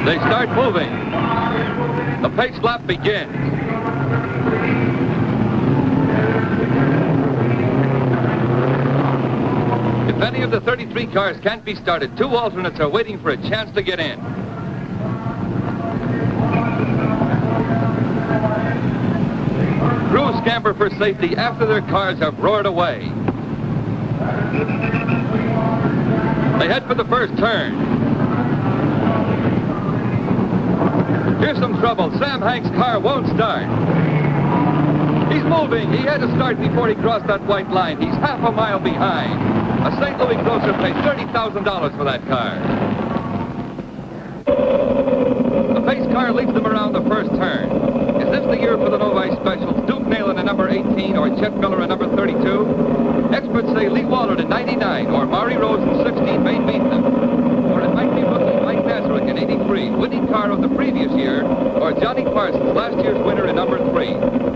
They start moving. The pace lap begins. If any of the 33 cars can't be started, 2 alternates are waiting for a chance to get in. Crews scamper for safety after their cars have roared away. They head for the first turn. Here's some trouble. Sam Hank's car won't start. He's moving. He had to start before he crossed that white line. He's half a mile behind. A St. Louis grocer paid $30,000 for that car. The pace car leads them around the first turn. Is this the year for the Novi Specials? Duke Nalen in number 18 or Chet Miller in number 32? Experts say Lee Wallard in 99 or Maury Rose in 16 may beat them. Or it might be rookie Mike Nazarick in 83, winning car of the previous year, or Johnny Parsons, last year's winner in number 3,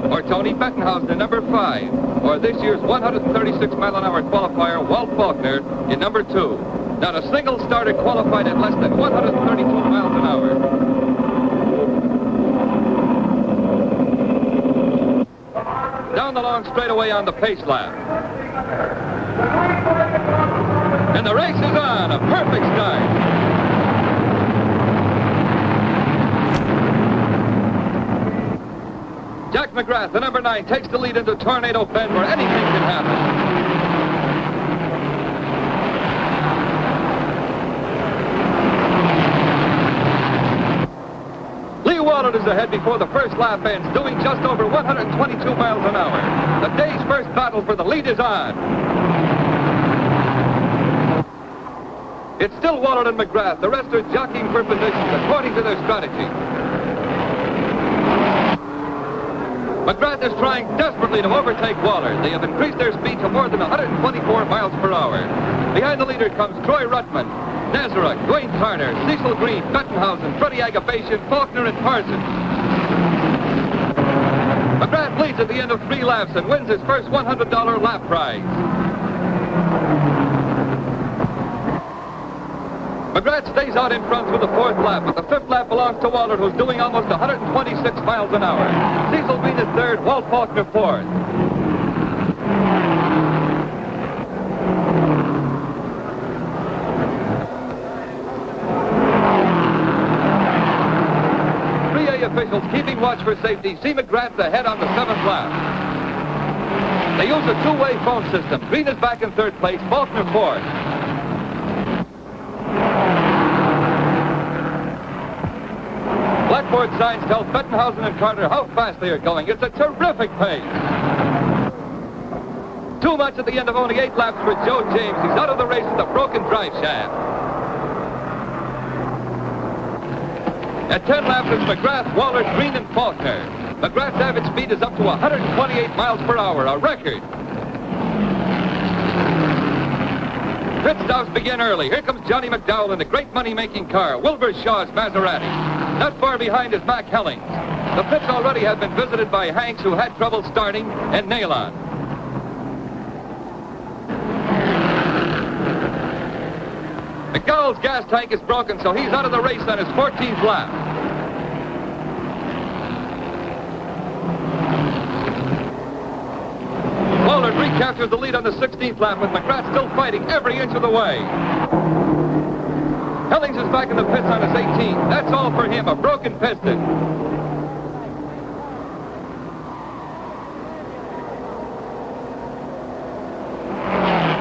or Tony Bettenhausen in number 5, or this year's 136-mile-an-hour qualifier, Walt Faulkner, in number 2. Not a single starter qualified at less than 132 miles an hour. Down the long straightaway on the pace lap. And the race is on, a perfect start. Jack McGrath, the number 9, takes the lead into Tornado Bend where anything can happen. Lee Wallard is ahead before the first lap ends, doing just over 122 miles an hour. The day's first battle for the lead is on. It's still Wallard and McGrath. The rest are jockeying for positions according to their strategy. McGrath is trying desperately to overtake Wallard. They have increased their speed to more than 124 miles per hour. Behind the leader comes Troy Ruttman, Nazarick, Dwayne Carter, Cecil Green, Bettenhausen, Freddie Agabashian, Faulkner, and Parsons. McGrath leads at the end of 3 laps and wins his first $100 lap prize. McGrath stays out in front through the 4th lap, but the 5th lap belongs to Wallard, who's doing almost 126 miles an hour. Cecil Green is 3rd, Walt Faulkner 4th. Officials keeping watch for safety see McGrath ahead on the 7th lap. They use a 2-way phone system. Green is back in 3rd place, Faulkner 4th. Blackboard signs tell Bettenhausen and Carter how fast they are going. It's a terrific pace. Too much at the end of only 8 laps for Joe James. He's out of the race with a broken drive shaft. At 10 laps, it's McGrath, Wallard, Green, and Faulkner. McGrath's average speed is up to 128 miles per hour, a record. Pit stops begin early. Here comes Johnny McDowell in the great money-making car, Wilbur Shaw's Maserati. Not far behind is Mac Hellings. The pits already have been visited by Hanks, who had trouble starting, and Nalon. McDowell's gas tank is broken, so he's out of the race on his 14th lap. Wallard recaptures the lead on the 16th lap, with McGrath still fighting every inch of the way. Hellings is back in the pits on his 18th. That's all for him, a broken piston.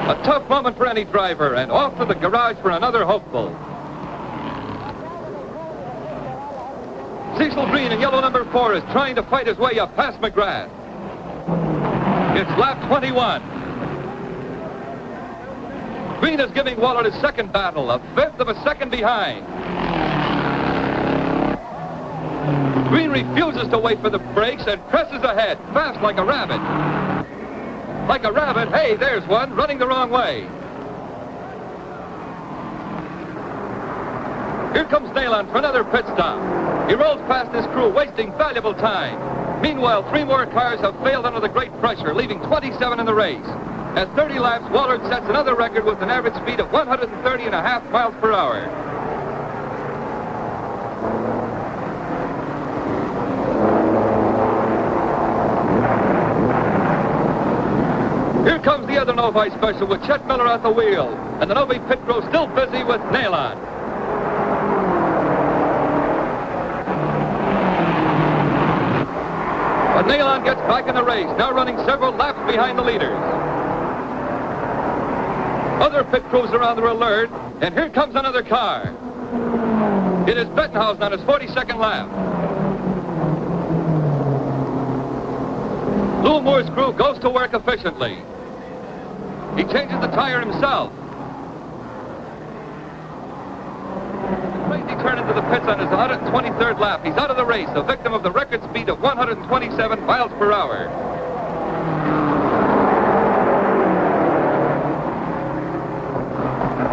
A tough moment for any driver, and off to the garage for another hopeful. Cecil Green in yellow number 4 is trying to fight his way up past McGrath. It's lap 21. Green is giving Wallard his second battle, a 1/5 of a second behind. Green refuses to wait for the brakes and presses ahead, fast like a rabbit. Like a rabbit, hey, there's one, running the wrong way. Here comes Nalon for another pit stop. He rolls past his crew, wasting valuable time. Meanwhile, 3 more cars have failed under the great pressure, leaving 27 in the race. At 30 laps, Wallard sets another record with an average speed of 130.5 miles per hour. Here comes the other Novi special with Chet Miller at the wheel, and the Novi pit crew still busy with Nailon. But Nailon gets back in the race, now running several laps behind the leaders. Other pit crews are on their alert, and here comes another car. It is Bettenhausen on his 42nd lap. Lou Moore's crew goes to work efficiently. He changes the tire himself. The crazy turn into the pits on his 123rd lap. He's out of the race, a victim of the record speed of 127 miles per hour.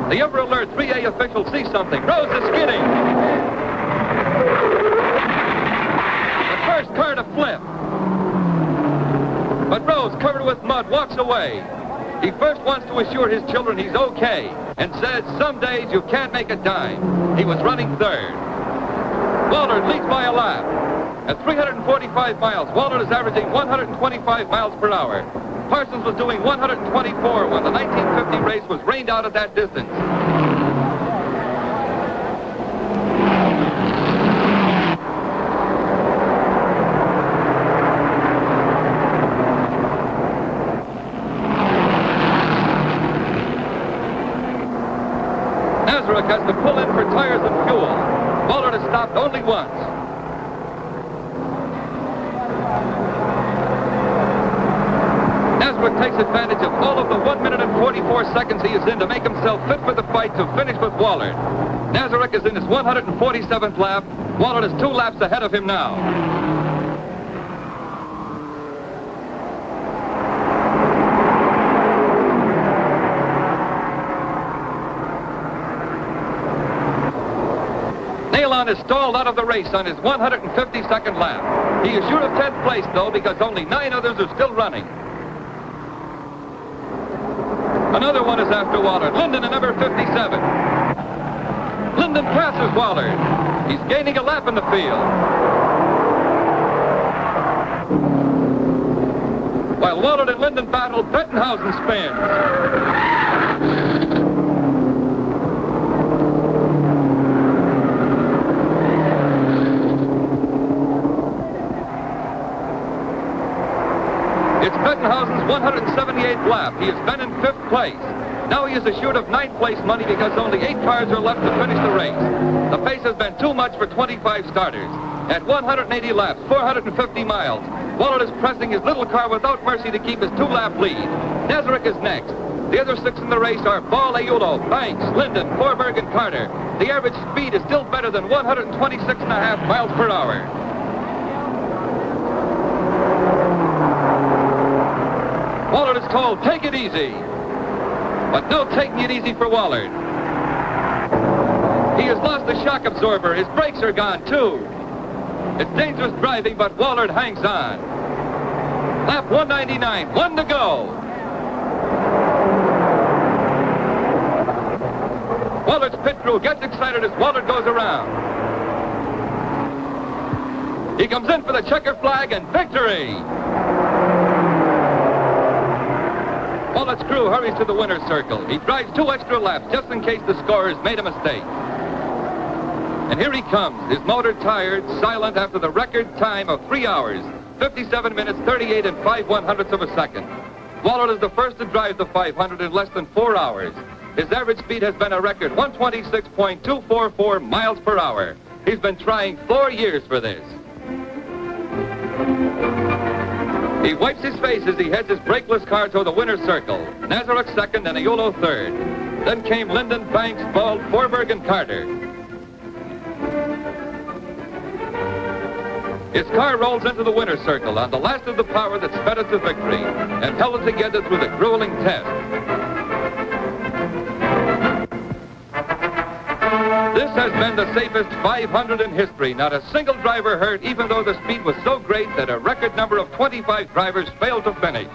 The Upper Alert 3A officials see something. Rose is skidding. The first car to flip. But Rose, covered with mud, walks away. He first wants to assure his children he's okay and says some days you can't make a dime. He was running third. Wallard leads by a lap. At 345 miles, Wallard is averaging 125 miles per hour. Parsons was doing 124 when the 1950 race was rained out at that distance. Nazareth has to pull in for tires and fuel. Wallard has stopped only once. Nazareth takes advantage of all of the 1 minute and 44 seconds he is in to make himself fit for the fight to finish with Wallard. Nazareth is in his 147th lap. Wallard is 2 laps ahead of him now. Nailon is stalled out of the race on his 152nd lap. He is sure of 10th place, though, because only 9 others are still running. Another one is after Wallard. Linden in number 57. Linden passes Wallard. He's gaining a lap in the field. While Wallard and Linden battle, Bettenhausen spins. It's Bettenhausen's 178th lap. He has been in 5th place. Now he is assured of 9th place money because only 8 cars are left to finish the race. The pace has been too much for 25 starters. At 180 laps, 450 miles, Wallard is pressing his little car without mercy to keep his 2-lap lead. Nazareth is next. The other 6 in the race are Ball, Aiulo, Banks, Linden, Forberg, and Carter. The average speed is still better than 126.5 miles per hour. Wallard is told, take it easy. But no taking it easy for Wallard. He has lost the shock absorber. His brakes are gone, too. It's dangerous driving, but Wallard hangs on. Lap 199, 1 to go. Wallard's pit crew gets excited as Wallard goes around. He comes in for the checker flag and victory. Wallard's crew hurries to the winner's circle. He drives 2 extra laps just in case the scorers made a mistake. And here he comes, his motor tired, silent after the record time of 3 hours, 57 minutes, 38 and 5/100ths of a second. Wallard is the first to drive the 500 in less than 4 hours. His average speed has been a record 126.244 miles per hour. He's been trying 4 years for this. He wipes his face as he heads his brakeless car toward the winner's circle. Nazareth second and Aiulo third. Then came Linden, Banks, Ball, Forberg, and Carter. His car rolls into the winner's circle on the last of the power that sped it to victory and held it together through the grueling test. This has been the safest 500 in history. Not a single driver hurt, even though the speed was so great that a record number of 25 drivers failed to finish.